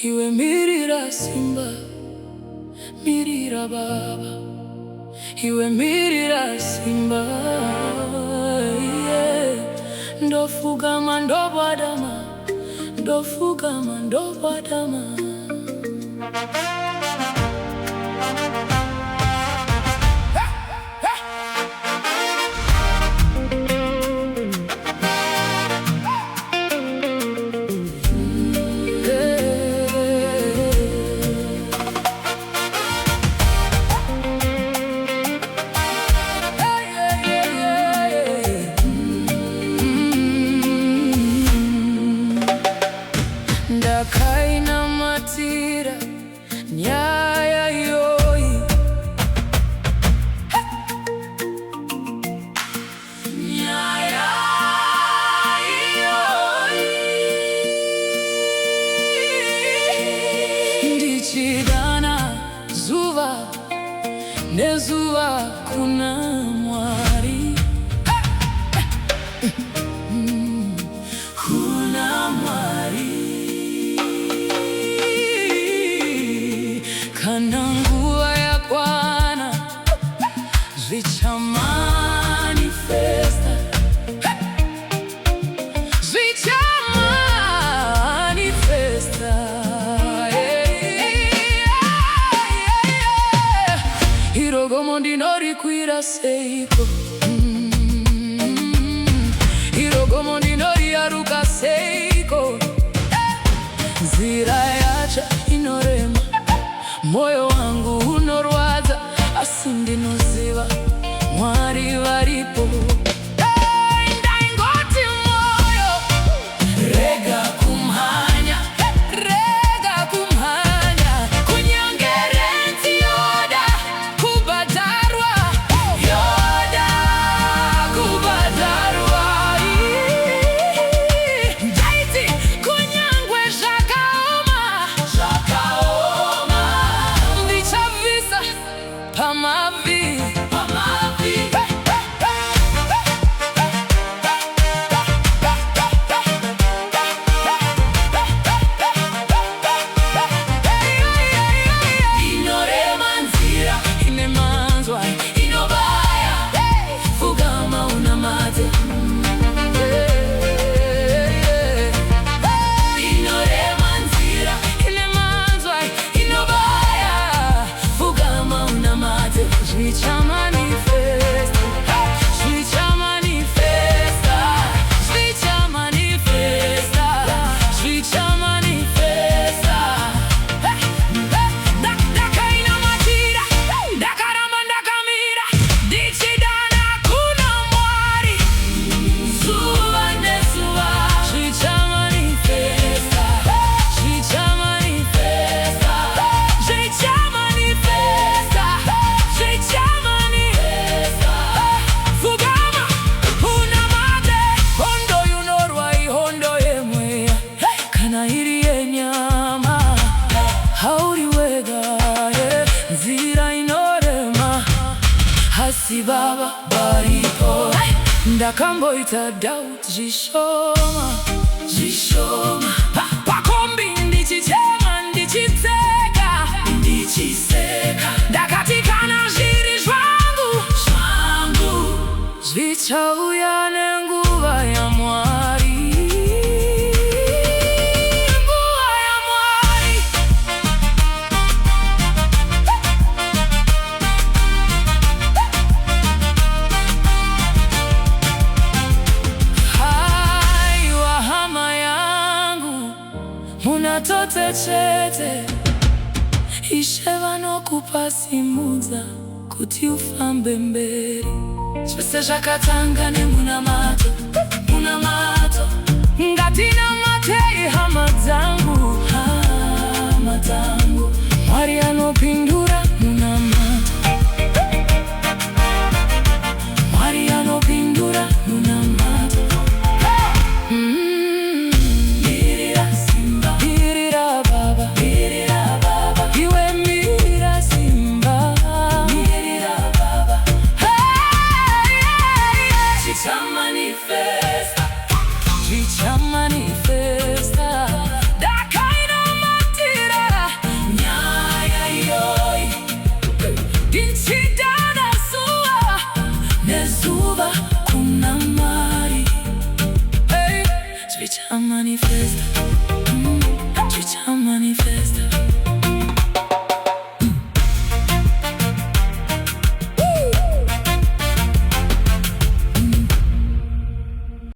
Iwe mirira simba, mirira baba. Iwe mirira simba, yeah. Ndofugama ndobwadama, ndofugama ndobwadama. Ndakainamatira Nyaya Iyoyo, Nyaya Iyoyo. Ndichidana zuva nezuva kuna Mwari, kuna Mwari. Kana nguva yakwana zvicha manifesta, zvicha manifesta. Irogomo ndinorikwira seiko, irogomo ndinoriyaruka seiko. Nzira yacha inorema, moyo wangu unorwadza, asi ndinoziva Mwari varipo. Ndaingoti moyo, rega kumhanya, rega kumhanya. Kunyangerenzi yoda kubhadharwa, yoda kubhadharwa. Ndaiti kunyangwe zvakaoma, zvakaoma, ndichabvisa pamavi, pamavi. Inorema nzira, inemanzwa, inobaya. Pfugama Unamate. Inorema nzira, inemanzwa, inobaya. Pfugama Unamate. Zvicha manifesta, zvicha manifesta, zvicha manifesta, zvicha manifesta. Ndakainamatira, ndakaramba ndakamira, ndichidana kuna Mwari. Zuva nezuva, zvicha manifesta, zvicha manifesta, zvicha manifesta, zvicha manifesta. Pfugama Unamate, hondo yunorwa ihondo yemweya, kana iri yenyama hauri wega, nzira inorema, asi baba varipo. Ndakamboita doubt zvishoma, zvishoma. Pakombi ndichichema, ndichitseka, ndichiseka. Ndakati kana zviri zvangu, zvangu zvichauya nenguva yaMwari, nguva yaMwari. Haiwa hama yangu, munatote chete. Ishe vanokupasimudza kuti ufambe mberi. Zvose zvakatanga nemunamato, munamato. Ngatinamatei hama dzangu, hama dzangu. Mwari anopindura munamato, Mwari anopindura munamato. Mirira simba, mirira baba, mirira baba. Iwe mirira simba, mirira baba. Zvicha manifesta, zvicha manifesta. Switch and manifest.